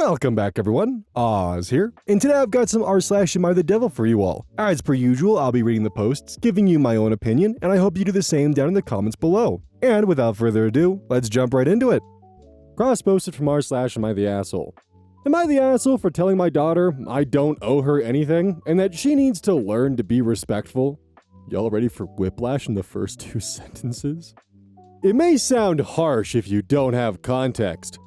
Welcome back, everyone. Oz here, and today I've got some r/AmITheDevil for you all. As per usual, I'll be reading the posts, giving you my own opinion, and I hope you do the same down in the comments below. And without further ado, let's jump right into it. Cross-posted from r/AmITheAsshole. Am I the asshole for telling my daughter I don't owe her anything, and that she needs to learn to be respectful? Y'all ready for whiplash in the first two sentences? It may sound harsh if you don't have context.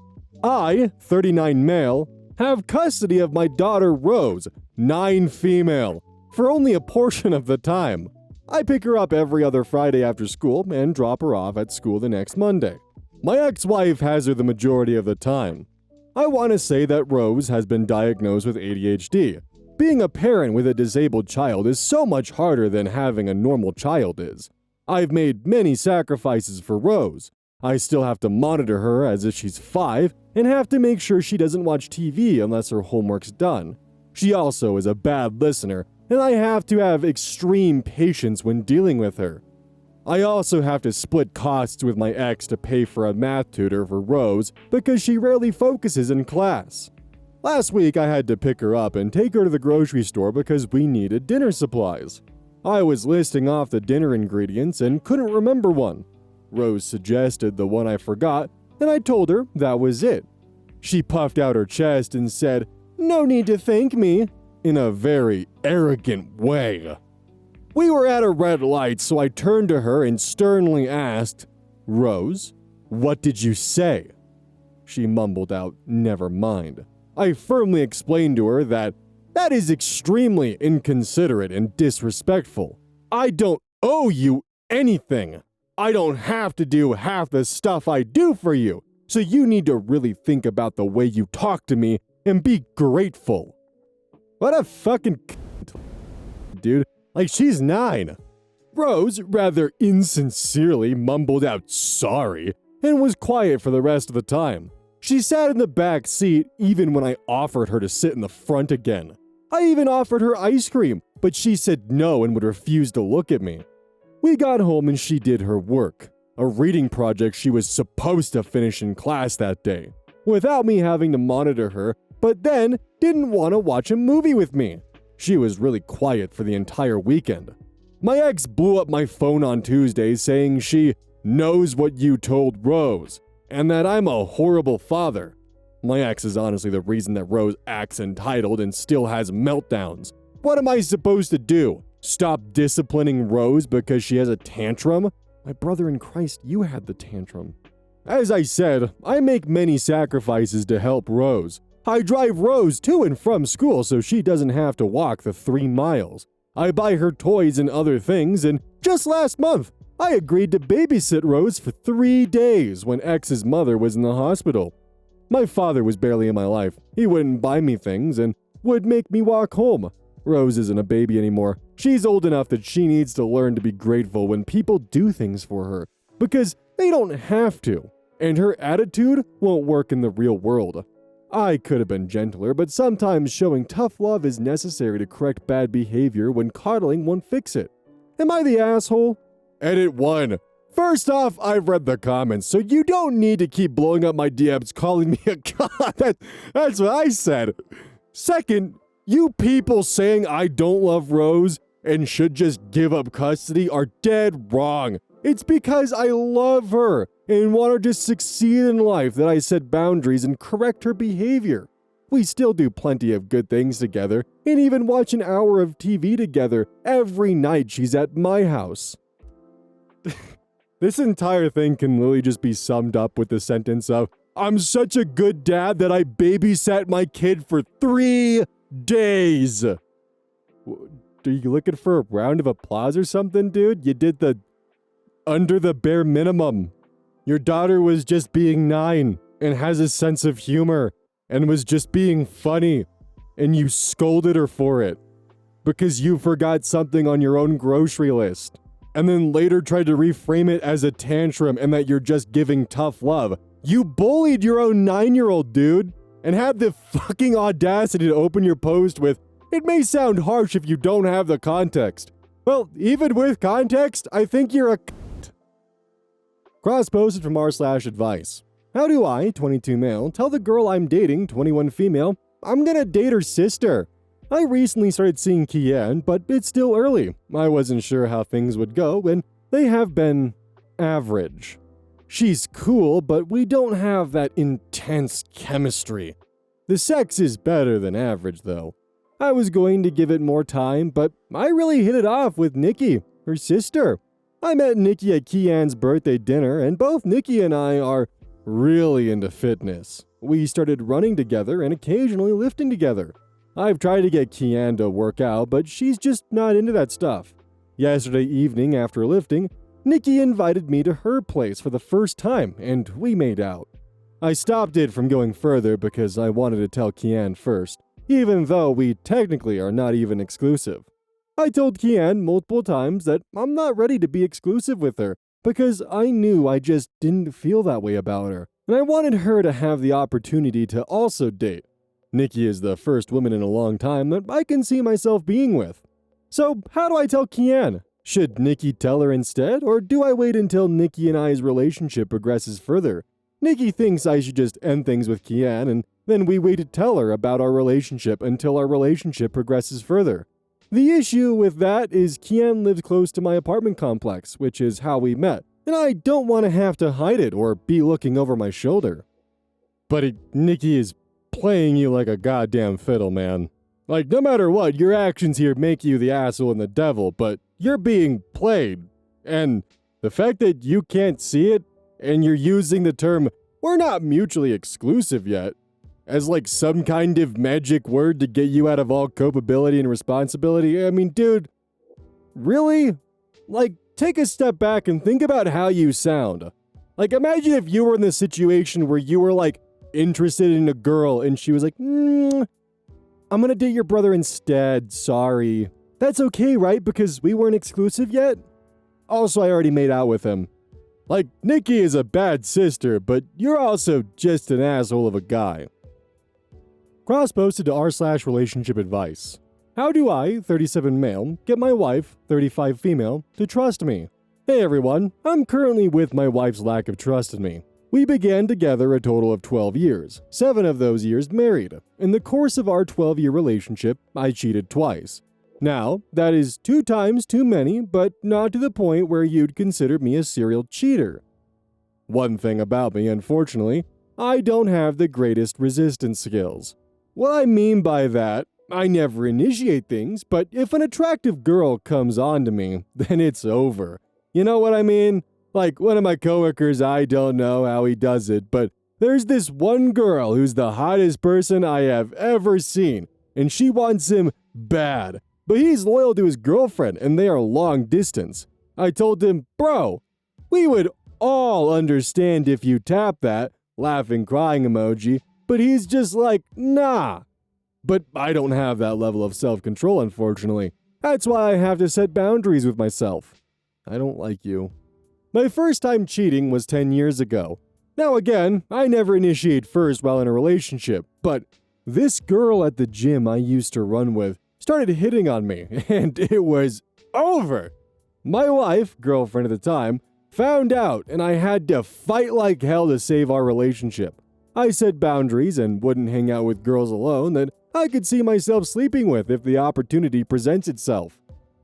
I, 39 male, have custody of my daughter Rose, 9 female, for only a portion of the time. I pick her up every other Friday after school and drop her off at school the next Monday. My ex-wife has her the majority of the time. I want to say that Rose has been diagnosed with ADHD. Being a parent with a disabled child is so much harder than having a normal child is. I've made many sacrifices for Rose. I still have to monitor her as if she's 5 and have to make sure she doesn't watch TV unless her homework's done. She also is a bad listener, and I have to have extreme patience when dealing with her. I also have to split costs with my ex to pay for a math tutor for Rose because she rarely focuses in class. Last week I had to pick her up and take her to the grocery store because we needed dinner supplies. I was listing off the dinner ingredients and couldn't remember one. Rose suggested the one I forgot, and I told her that was it. She puffed out her chest and said, "No need to thank me," in a very arrogant way. We were at a red light, so I turned to her and sternly asked, "Rose, what did you say?" She mumbled out, "Never mind." I firmly explained to her that is extremely inconsiderate and disrespectful. I don't owe you anything. I don't have to do half the stuff I do for you, so you need to really think about the way you talk to me and be grateful. What a fucking dude. Like, she's 9. Rose rather insincerely mumbled out sorry and was quiet for the rest of the time. She sat in the back seat even when I offered her to sit in the front again. I even offered her ice cream, but she said no and would refuse to look at me. We got home and she did her work, a reading project she was supposed to finish in class that day, without me having to monitor her, but then didn't want to watch a movie with me. She was really quiet for the entire weekend. My ex blew up my phone on Tuesday saying she knows what you told Rose, and that I'm a horrible father. My ex is honestly the reason that Rose acts entitled and still has meltdowns. What am I supposed to do? Stop disciplining Rose because she has a tantrum? My brother in Christ, you had the tantrum. As I said, I make many sacrifices to help Rose. I drive Rose to and from school so she doesn't have to walk the 3 miles. I buy her toys and other things, and just last month, I agreed to babysit Rose for 3 days when X's mother was in the hospital. My father was barely in my life. He wouldn't buy me things and would make me walk home. Rose isn't a baby anymore. She's old enough that she needs to learn to be grateful when people do things for her, because they don't have to, and her attitude won't work in the real world. I could have been gentler, but sometimes showing tough love is necessary to correct bad behavior when coddling won't fix it. Am I the asshole? Edit 1. First off, I've read the comments, so you don't need to keep blowing up my DMs calling me a god. That's what I said. Second, you people saying I don't love Rose and should just give up custody are dead wrong. It's because I love her and want her to succeed in life that I set boundaries and correct her behavior. We still do plenty of good things together and even watch an hour of TV together every night she's at my house. This entire thing can literally just be summed up with the sentence of, "I'm such a good dad that I babysat my kid for 3 days." Are you looking for a round of applause or something, dude? You did the under the bare minimum. Your daughter was just being 9 and has a sense of humor and was just being funny, and you scolded her for it because you forgot something on your own grocery list, and then later tried to reframe it as a tantrum and that you're just giving tough love. You bullied your own 9-year-old, dude, and had the fucking audacity to open your post with, "It may sound harsh if you don't have the context." Well, even with context, I think you're a cunt. Cross-posted from r/advice. How do I, 22 male, tell the girl I'm dating, 21 female, I'm gonna date her sister? I recently started seeing KEYZ, but it's still early. I wasn't sure how things would go, and they have been average. She's cool, but we don't have that intense chemistry. The sex is better than average, though. I was going to give it more time, but I really hit it off with Nikki, her sister. I met Nikki at KEYZ's birthday dinner, and both Nikki and I are really into fitness. We started running together and occasionally lifting together. I've tried to get KEYZ to work out, but she's just not into that stuff. Yesterday evening after lifting, Nikki invited me to her place for the first time, and we made out. I stopped it from going further because I wanted to tell KEYZ first, even though we technically are not even exclusive. I told KEYZ multiple times that I'm not ready to be exclusive with her, because I knew I just didn't feel that way about her, and I wanted her to have the opportunity to also date. Nikki is the first woman in a long time that I can see myself being with. So how do I tell KEYZ? Should Nikki tell her instead, or do I wait until Nikki and I's relationship progresses further? Nikki thinks I should just end things with KEYZ, and then we wait to tell her about our relationship until our relationship progresses further. The issue with that is KEYZ lives close to my apartment complex, which is how we met, and I don't want to have to hide it or be looking over my shoulder. But Nikki is playing you like a goddamn fiddle, man. Like, no matter what, your actions here make you the asshole and the devil, but you're being played. And the fact that you can't see it, and you're using the term, "we're not mutually exclusive yet," as like some kind of magic word to get you out of all culpability and responsibility. I mean, dude, really? Like, take a step back and think about how you sound. Like, imagine if you were in this situation where you were like interested in a girl and she was like, I'm gonna date your brother instead, sorry. That's okay, right? Because we weren't exclusive yet? Also, I already made out with him. Like, Nikki is a bad sister, but you're also just an asshole of a guy. Cross-posted to r/relationship advice. How do I, 37 male, get my wife, 35 female, to trust me? Hey everyone, I'm currently with my wife's lack of trust in me. We began together a total of 12 years, 7 of those years married. In the course of our 12-year relationship, I cheated twice. Now, that is 2 times too many, but not to the point where you'd consider me a serial cheater. One thing about me, unfortunately, I don't have the greatest resistance skills. What I mean by that, I never initiate things, but if an attractive girl comes on to me, then it's over. You know what I mean? Like, one of my coworkers, I don't know how he does it, but there's this one girl who's the hottest person I have ever seen, and she wants him bad. But he's loyal to his girlfriend, and they are long distance. I told him, bro, we would all understand if you tap that, laughing crying emoji, but he's just like, nah. But I don't have that level of self-control, unfortunately. That's why I have to set boundaries with myself. I don't like you. My first time cheating was 10 years ago. Now again, I never initiate first while in a relationship, but this girl at the gym I used to run with started hitting on me, and it was over. My wife, girlfriend at the time, found out, and I had to fight like hell to save our relationship. I set boundaries and wouldn't hang out with girls alone that I could see myself sleeping with if the opportunity presents itself.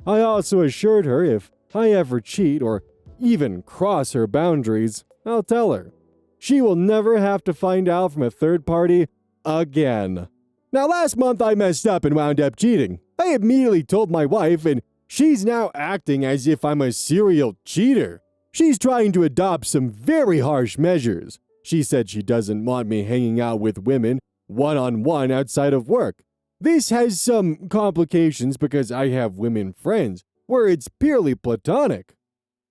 I also assured her if I ever cheat or even cross her boundaries, I'll tell her. She will never have to find out from a third party again. Now, last month I messed up and wound up cheating. I immediately told my wife, and she's now acting as if I'm a serial cheater. She's trying to adopt some very harsh measures. She said she doesn't want me hanging out with women one-on-one outside of work. This has some complications because I have women friends where it's purely platonic.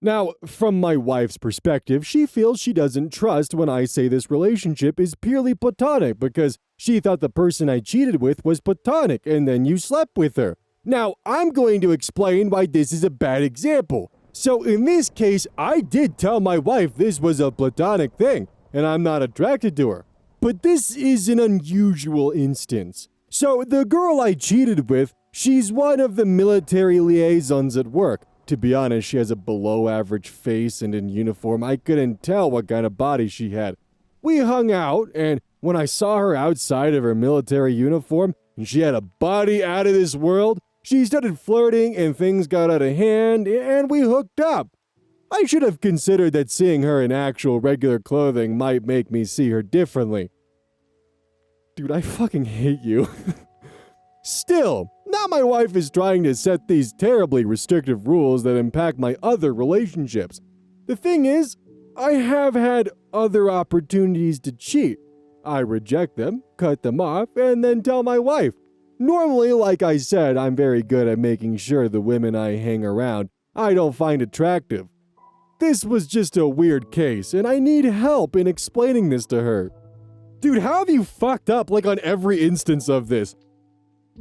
Now, from my wife's perspective, she feels she doesn't trust when I say this relationship is purely platonic because she thought the person I cheated with was platonic and then you slept with her. Now, I'm going to explain why this is a bad example. So in this case, I did tell my wife this was a platonic thing, and I'm not attracted to her. But this is an unusual instance. So the girl I cheated with, she's one of the military liaisons at work. To be honest, she has a below-average face, and in uniform, I couldn't tell what kind of body she had. We hung out, and when I saw her outside of her military uniform and she had a body out of this world, she started flirting and things got out of hand and we hooked up. I should have considered that seeing her in actual regular clothing might make me see her differently. Dude, I fucking hate you. Still, now my wife is trying to set these terribly restrictive rules that impact my other relationships. The thing is, I have had other opportunities to cheat. I reject them, cut them off, and then tell my wife. Normally, like I said, I'm very good at making sure the women I hang around I don't find attractive. This was just a weird case, and I need help in explaining this to her. Dude, how have you fucked up like on every instance of this?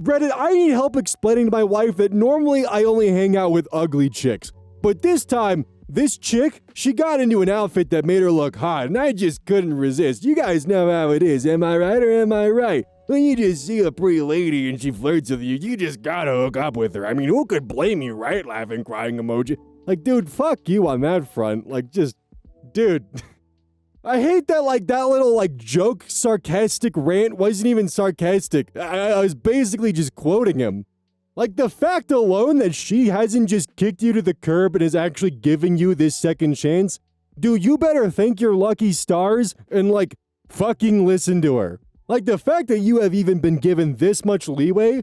Reddit, I need help explaining to my wife that normally I only hang out with ugly chicks. But this time, this chick, she got into an outfit that made her look hot, and I just couldn't resist. You guys know how it is, am I right or am I right? When you just see a pretty lady and she flirts with you, you just gotta hook up with her. I mean, who could blame you, right? Laughing, crying emoji. Like, dude, fuck you on that front. Like, just, dude. I hate that, like, that little, like, joke, sarcastic rant wasn't even sarcastic. I was basically just quoting him. Like, the fact alone that she hasn't just kicked you to the curb and is actually giving you this second chance, dude, you better thank your lucky stars and, like, fucking listen to her. Like, the fact that you have even been given this much leeway,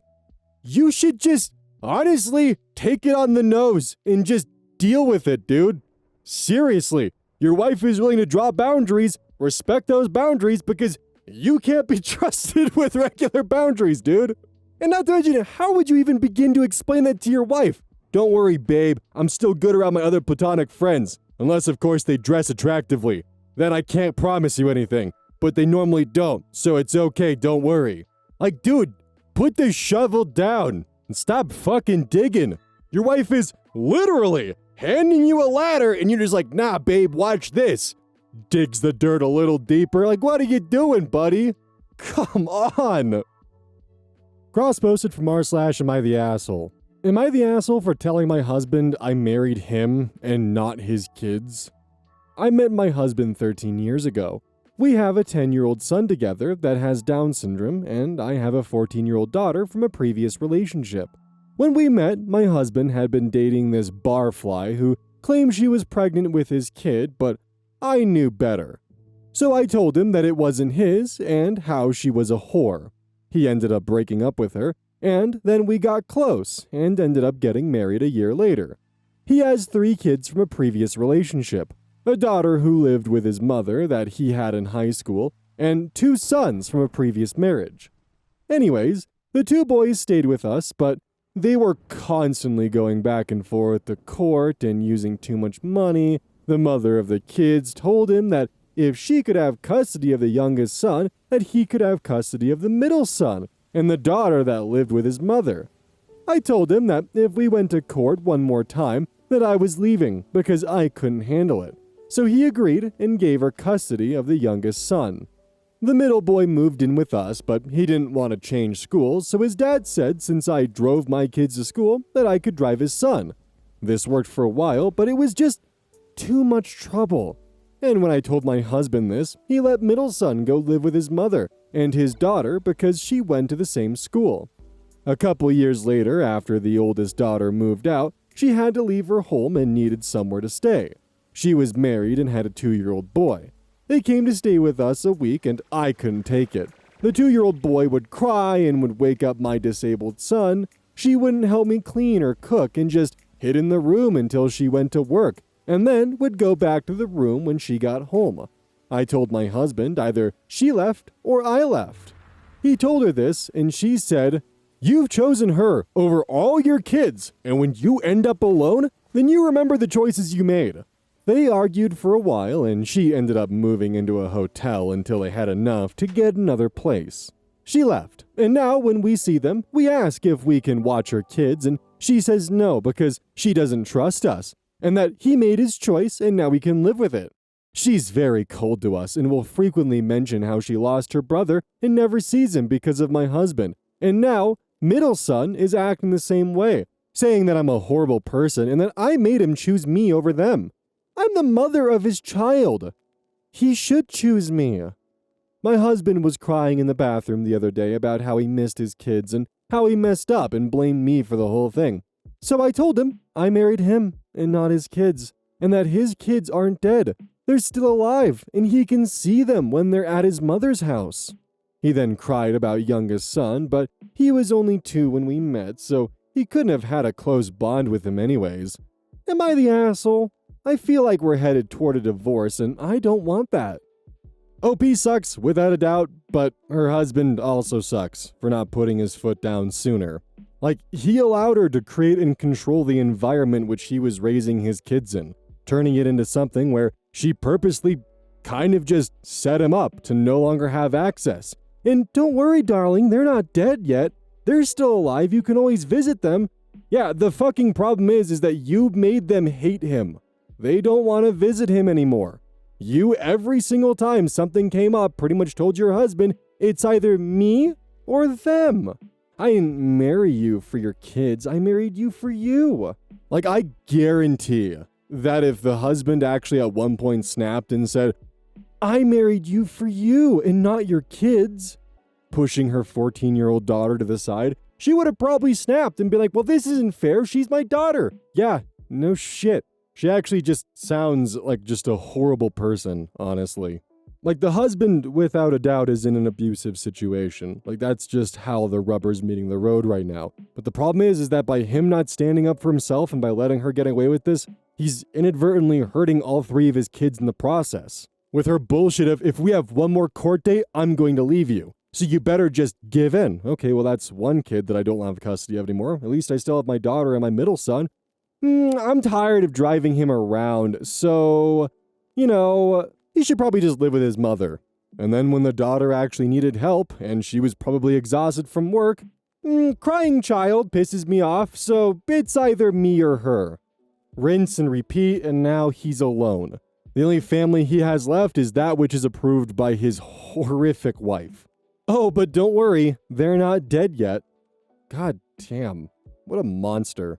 you should just, honestly, take it on the nose and just deal with it, dude. Seriously, your wife is willing to draw boundaries, respect those boundaries, because you can't be trusted with regular boundaries, dude. And not to mention, how would you even begin to explain that to your wife? Don't worry, babe, I'm still good around my other platonic friends. Unless, of course, they dress attractively. Then I can't promise you anything. But they normally don't, so it's okay, don't worry. Like, dude, put the shovel down and stop fucking digging. Your wife is literally handing you a ladder and you're just like, nah, babe, watch this. Digs the dirt a little deeper. Like, what are you doing, buddy? Come on. Cross-posted from r/AmITheAsshole. Am I the asshole for telling my husband I married him and not his kids? I met my husband 13 years ago. We have a 10-year-old son together that has Down syndrome, and I have a 14-year-old daughter from a previous relationship. When we met, my husband had been dating this barfly who claimed she was pregnant with his kid, but I knew better. So I told him that it wasn't his and how she was a whore. He ended up breaking up with her, and then we got close and ended up getting married a year later. He has 3 kids from a previous relationship, a daughter who lived with his mother that he had in high school, and 2 sons from a previous marriage. Anyways, the 2 boys stayed with us, but they were constantly going back and forth to court and using too much money. The mother of the kids told him that if she could have custody of the youngest son, that he could have custody of the middle son and the daughter that lived with his mother. I told him that if we went to court one more time, that I was leaving because I couldn't handle it. So he agreed and gave her custody of the youngest son. The middle boy moved in with us, but he didn't want to change schools, so his dad said since I drove my kids to school that I could drive his son. This worked for a while, but it was just too much trouble. And when I told my husband this, he let middle son go live with his mother and his daughter because she went to the same school. A couple years later, after the oldest daughter moved out, she had to leave her home and needed somewhere to stay. She was married and had a 2-year-old boy. They came to stay with us a week and I couldn't take it. The 2-year-old boy would cry and would wake up my disabled son. She wouldn't help me clean or cook and just hid in the room until she went to work, and then would go back to the room when she got home. I told my husband either she left or I left. He told her this and she said, "You've chosen her over all your kids, and when you end up alone, then you remember the choices you made." They argued for a while and she ended up moving into a hotel until they had enough to get another place. She left, and now when we see them, we ask if we can watch her kids and she says no because she doesn't trust us, and that he made his choice and now we can live with it. She's very cold to us and will frequently mention how she lost her brother and never sees him because of my husband, and now middle son is acting the same way, saying that I'm a horrible person and that I made him choose me over them. I'm the mother of his child. he should choose me. My husband was crying in the bathroom the other day about how he missed his kids and how he messed up and blamed me for the whole thing. So I told him I married him and not his kids, and that his kids aren't dead. They're still alive, and he can see them when they're at his mother's house. He then cried about youngest son, but he was only 2 when we met, so he couldn't have had a close bond with him anyways. Am I the asshole? I feel like we're headed toward a divorce, and I don't want that. OP sucks, without a doubt, but her husband also sucks for not putting his foot down sooner. Like, he allowed her to create and control the environment which he was raising his kids in, turning it into something where she purposely kind of just set him up to no longer have access. And don't worry, darling, they're not dead yet. They're still alive, you can always visit them. Yeah, the fucking problem is that you made them hate him. They don't want to visit him anymore. You, every single time something came up, pretty much told your husband, it's either me or them. I didn't marry you for your kids, I married you for you. Like, I guarantee that if the husband actually at one point snapped and said, I married you for you and not your kids, pushing her 14-year-old daughter to the side, she would have probably snapped and been like, well, this isn't fair, she's my daughter. Yeah, no shit. She actually just sounds like just a horrible person, honestly. Like, the husband, without a doubt, is in an abusive situation. Like, that's just how the rubber's meeting the road right now. But the problem is that by him not standing up for himself and by letting her get away with this, he's inadvertently hurting all 3 of his kids in the process. With her bullshit of, if we have one more court date, I'm going to leave you. So you better just give in. Okay, well, that's one kid that I don't have custody of anymore. At least I still have my daughter and my middle son. I'm tired of driving him around, so, he should probably just live with his mother. And then when the daughter actually needed help, and she was probably exhausted from work, crying child pisses me off, so it's either me or her. Rinse and repeat, and now he's alone. The only family he has left is that which is approved by his horrific wife. Oh, but don't worry, they're not dead yet. God damn, what a monster.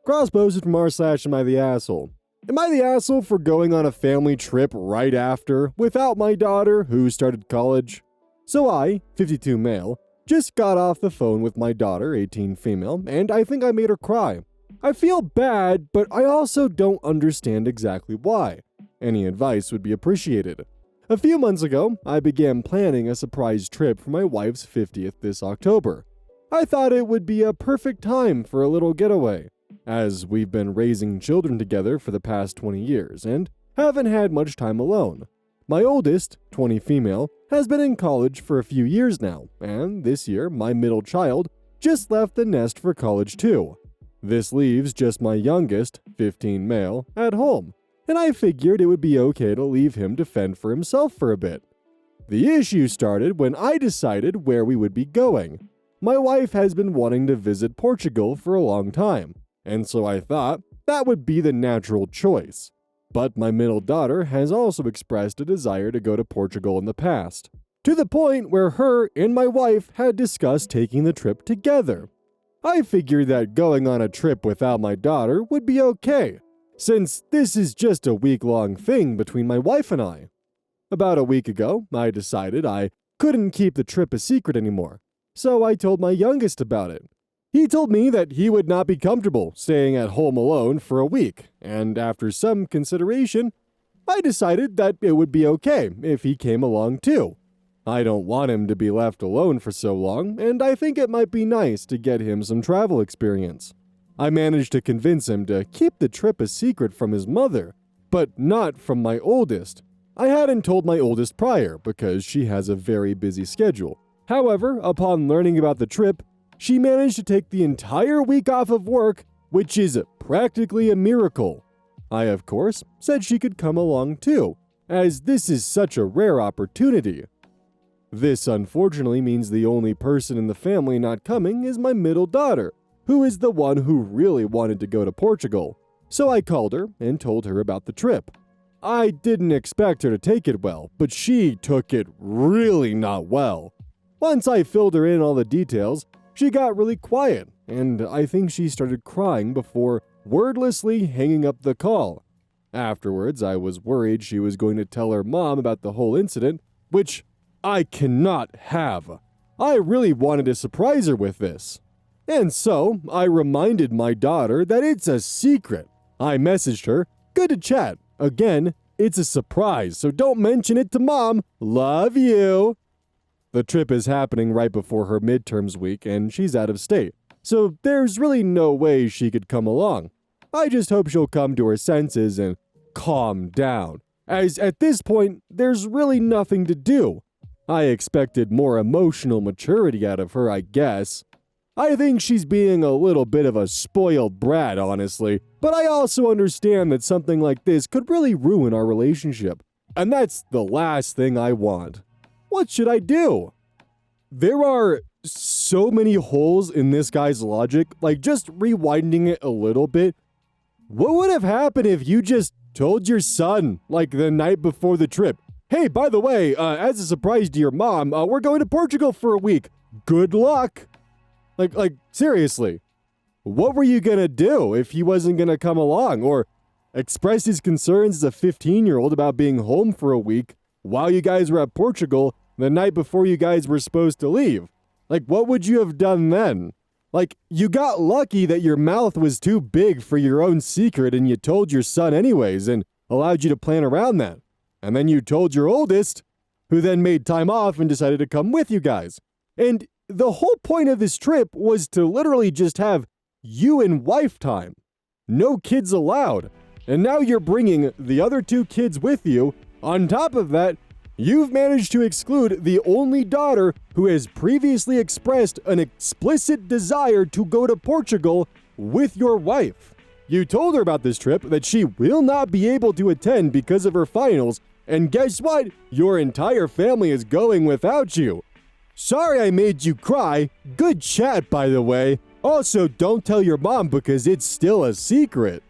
Cross-posted from r/AmITheAsshole. Am I the asshole for going on a family trip right after, without my daughter, who started college? So I, 52 male, just got off the phone with my daughter, 18 female, and I think I made her cry. I feel bad, but I also don't understand exactly why. Any advice would be appreciated. A few months ago, I began planning a surprise trip for my wife's 50th this October. I thought it would be a perfect time for a little getaway, as we've been raising children together for the past 20 years and haven't had much time alone. My oldest, 20 female, has been in college for a few years now, and this year my middle child just left the nest for college too. This leaves just my youngest, 15 male, at home, and I figured it would be okay to leave him to fend for himself for a bit. The issue started when I decided where we would be going. My wife has been wanting to visit Portugal for a long time, and so I thought that would be the natural choice. But my middle daughter has also expressed a desire to go to Portugal in the past, to the point where her and my wife had discussed taking the trip together. I figured that going on a trip without my daughter would be okay, since this is just a week-long thing between my wife and I. About a week ago, I decided I couldn't keep the trip a secret anymore, so I told my youngest about it. He told me that he would not be comfortable staying at home alone for a week, and after some consideration, I decided that it would be okay if he came along too. I don't want him to be left alone for so long, and I think it might be nice to get him some travel experience. I managed to convince him to keep the trip a secret from his mother, but not from my oldest. I hadn't told my oldest prior because she has a very busy schedule. However, upon learning about the trip, she managed to take the entire week off of work, which is practically a miracle. I, of course, said she could come along too, as this is such a rare opportunity. This unfortunately means the only person in the family not coming is my middle daughter, who is the one who really wanted to go to Portugal. So I called her and told her about the trip. I didn't expect her to take it well, but she took it really not well. Once I filled her in all the details, she got really quiet, and I think she started crying before wordlessly hanging up the call. Afterwards, I was worried she was going to tell her mom about the whole incident, which I cannot have. I really wanted to surprise her with this. And so, I reminded my daughter that it's a secret. I messaged her, "Good to chat. Again, it's a surprise, so don't mention it to Mom. Love you." The trip is happening right before her midterms week, and she's out of state, so there's really no way she could come along. I just hope she'll come to her senses and calm down, as at this point, there's really nothing to do. I expected more emotional maturity out of her, I guess. I think she's being a little bit of a spoiled brat, honestly, but I also understand that something like this could really ruin our relationship, and that's the last thing I want. What should I do? There are so many holes in this guy's logic, like just rewinding it a little bit. What would have happened if you just told your son, like the night before the trip, "Hey, by the way, as a surprise to your mom, we're going to Portugal for a week. Good luck." Like, seriously, what were you gonna do if he wasn't gonna come along, or express his concerns as a 15-year-old about being home for a week while you guys were at Portugal the night before you guys were supposed to leave? Like, what would you have done then? Like, you got lucky that your mouth was too big for your own secret and you told your son anyways and allowed you to plan around that. And then you told your oldest, who then made time off and decided to come with you guys. And the whole point of this trip was to literally just have you and wife time. No kids allowed. And now you're bringing the other two kids with you. On top of that, you've managed to exclude the only daughter who has previously expressed an explicit desire to go to Portugal with your wife. You told her about this trip, that she will not be able to attend because of her finals, and guess what? Your entire family is going without you. Sorry I made you cry. Good chat, by the way. Also, don't tell your mom because it's still a secret.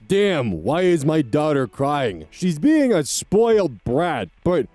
Damn, why is my daughter crying? She's being a spoiled brat, but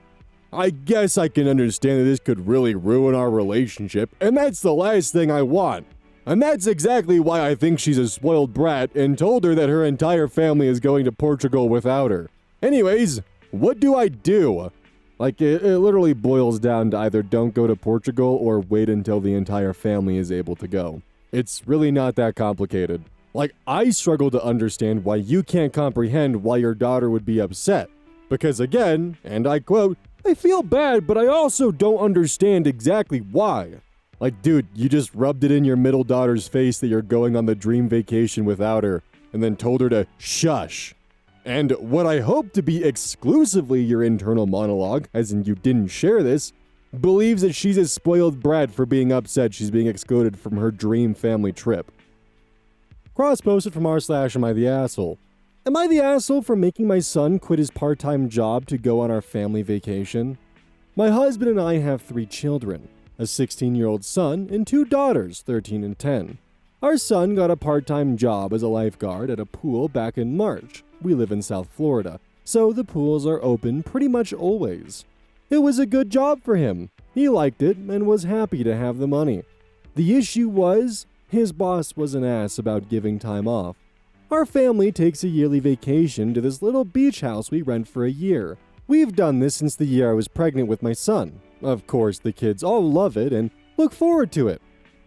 I guess I can understand that this could really ruin our relationship, and that's the last thing I want. And that's exactly why I think she's a spoiled brat and told her that her entire family is going to Portugal without her. Anyways, what do I do? Like, it literally boils down to either don't go to Portugal or wait until the entire family is able to go. It's really not that complicated. Like, I struggle to understand why you can't comprehend why your daughter would be upset. Because again, and I quote, "I feel bad, but I also don't understand exactly why." Like, dude, you just rubbed it in your middle daughter's face that you're going on the dream vacation without her, and then told her to shush. And what I hope to be exclusively your internal monologue, as in you didn't share this, believes that she's a spoiled brat for being upset she's being excluded from her dream family trip. Cross-posted from r/AmITheAsshole. Am I the asshole for making my son quit his part-time job to go on our family vacation? My husband and I have 3 children, a 16-year-old son and 2 daughters, 13 and 10. Our son got a part-time job as a lifeguard at a pool back in March. We live in South Florida, so the pools are open pretty much always. It was a good job for him. He liked it and was happy to have the money. The issue was, his boss was an ass about giving time off. Our family takes a yearly vacation to this little beach house we rent for a year. We've done this since the year I was pregnant with my son. Of course, the kids all love it and look forward to it.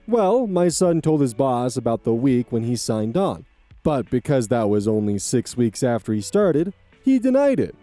Well, my son told his boss about the week when he signed on. But because that was only 6 weeks after he started, he denied it.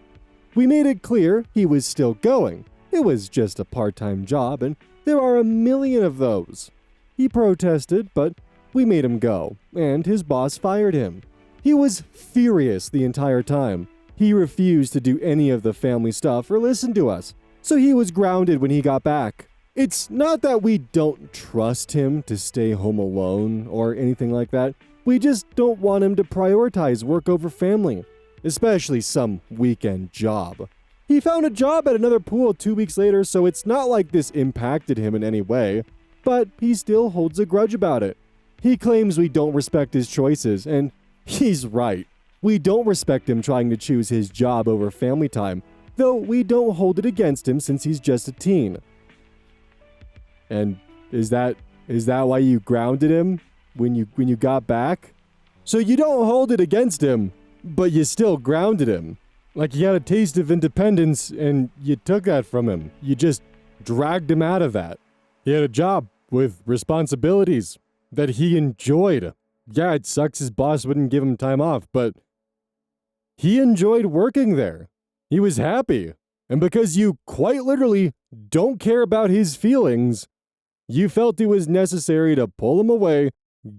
We made it clear he was still going. It was just a part-time job, and there are a million of those. He protested, but we made him go, and his boss fired him. He was furious the entire time. He refused to do any of the family stuff or listen to us, so he was grounded when he got back. It's not that we don't trust him to stay home alone or anything like that. We just don't want him to prioritize work over family, especially some weekend job. He found a job at another pool 2 weeks later, so it's not like this impacted him in any way, but he still holds a grudge about it. He claims we don't respect his choices, and he's right. We don't respect him trying to choose his job over family time, though we don't hold it against him since he's just a teen. And is that why you grounded him when you got back? So you don't hold it against him, but you still grounded him. Like he had a taste of independence and you took that from him. You just dragged him out of that. He had a job with responsibilities that he enjoyed. Yeah, it sucks his boss wouldn't give him time off, but he enjoyed working there. He was happy. And because you quite literally don't care about his feelings, you felt it was necessary to pull him away,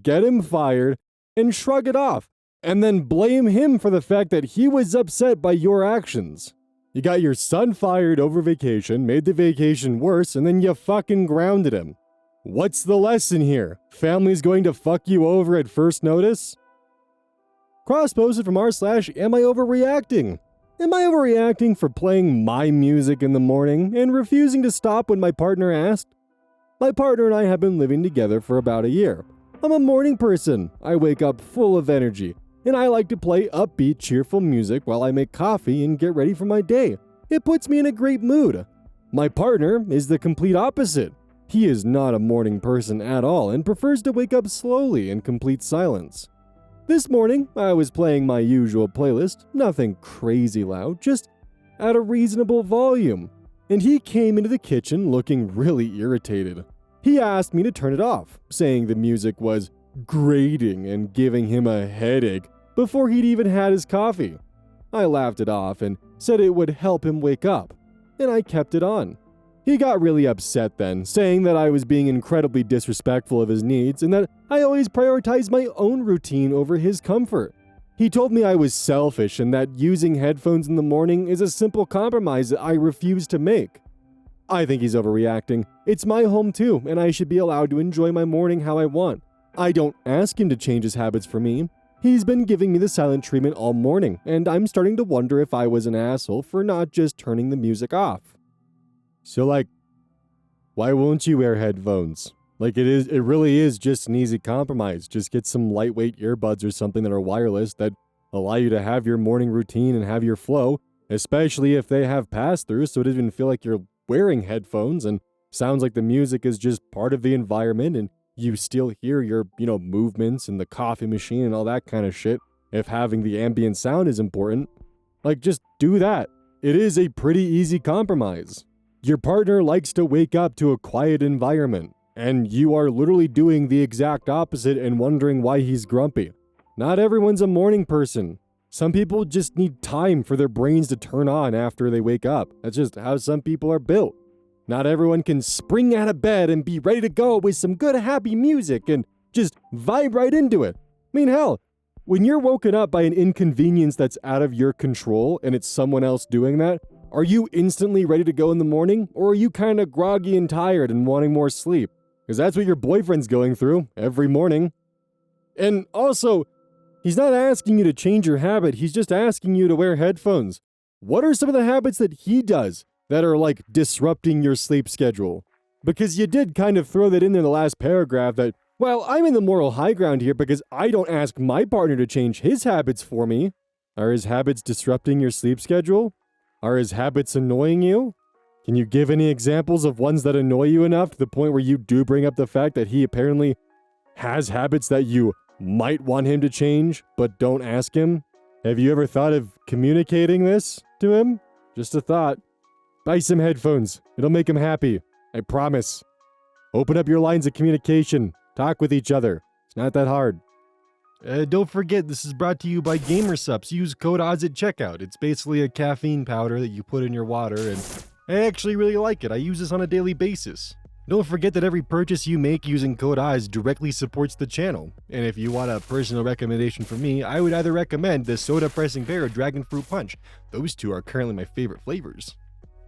get him fired, and shrug it off, and then blame him for the fact that he was upset by your actions. You got your son fired over vacation, made the vacation worse, and then you fucking grounded him. What's the lesson here? Family's going to fuck you over at first notice? Cross posted from r/am I overreacting? Am I overreacting for playing my music in the morning and refusing to stop when my partner asked? My partner and I have been living together for about a year. I'm a morning person. I wake up full of energy, and I like to play upbeat, cheerful music while I make coffee and get ready for my day. It puts me in a great mood. My partner is the complete opposite. He is not a morning person at all and prefers to wake up slowly in complete silence. This morning, I was playing my usual playlist, nothing crazy loud, just at a reasonable volume, and he came into the kitchen looking really irritated. He asked me to turn it off, saying the music was grating and giving him a headache before he'd even had his coffee. I laughed it off and said it would help him wake up, and I kept it on. He got really upset then, saying that I was being incredibly disrespectful of his needs and that I always prioritize my own routine over his comfort. He told me I was selfish and that using headphones in the morning is a simple compromise that I refuse to make. I think he's overreacting. It's my home too, and I should be allowed to enjoy my morning how I want. I don't ask him to change his habits for me. He's been giving me the silent treatment all morning, and I'm starting to wonder if I was an asshole for not just turning the music off. So why won't you wear headphones? It really is just an easy compromise. Just get some lightweight earbuds or something that are wireless that allow you to have your morning routine and have your flow, especially if they have pass-through, so it doesn't even feel like you're wearing headphones and sounds like the music is just part of the environment and you still hear your, movements and the coffee machine and all that kind of shit. If having the ambient sound is important, just do that. It is a pretty easy compromise. Your partner likes to wake up to a quiet environment, and you are literally doing the exact opposite and wondering why he's grumpy. Not everyone's a morning person. Some people just need time for their brains to turn on after they wake up. That's just how some people are built. Not everyone can spring out of bed and be ready to go with some good happy music and just vibe right into it. I mean, hell, when you're woken up by an inconvenience that's out of your control and it's someone else doing that, are you instantly ready to go in the morning, or are you kind of groggy and tired and wanting more sleep? Because that's what your boyfriend's going through every morning. And also, he's not asking you to change your habit, he's just asking you to wear headphones. What are some of the habits that he does that are disrupting your sleep schedule? Because you did kind of throw that in the last paragraph that, well, I'm in the moral high ground here because I don't ask my partner to change his habits for me. Are his habits disrupting your sleep schedule? Are his habits annoying you? Can you give any examples of ones that annoy you enough to the point where you do bring up the fact that he apparently has habits that you might want him to change, but don't ask him? Have you ever thought of communicating this to him? Just a thought. Buy some headphones. It'll make him happy. I promise. Open up your lines of communication. Talk with each other. It's not that hard. Don't forget, this is brought to you by GamerSupps. Use code ODDS at checkout. It's basically a caffeine powder that you put in your water, and I actually really like it. I use this on a daily basis. Don't forget that every purchase you make using code ODDS directly supports the channel. And if you want a personal recommendation from me, I would either recommend the Soda Pressing Bear or Dragon Fruit Punch. Those two are currently my favorite flavors.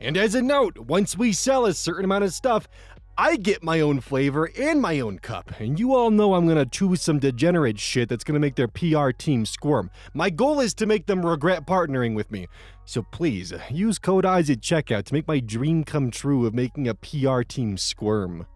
And as a note, once we sell a certain amount of stuff, I get my own flavor and my own cup, and you all know I'm gonna choose some degenerate shit that's gonna make their PR team squirm. My goal is to make them regret partnering with me. So please, use code ODDS at checkout to make my dream come true of making a PR team squirm.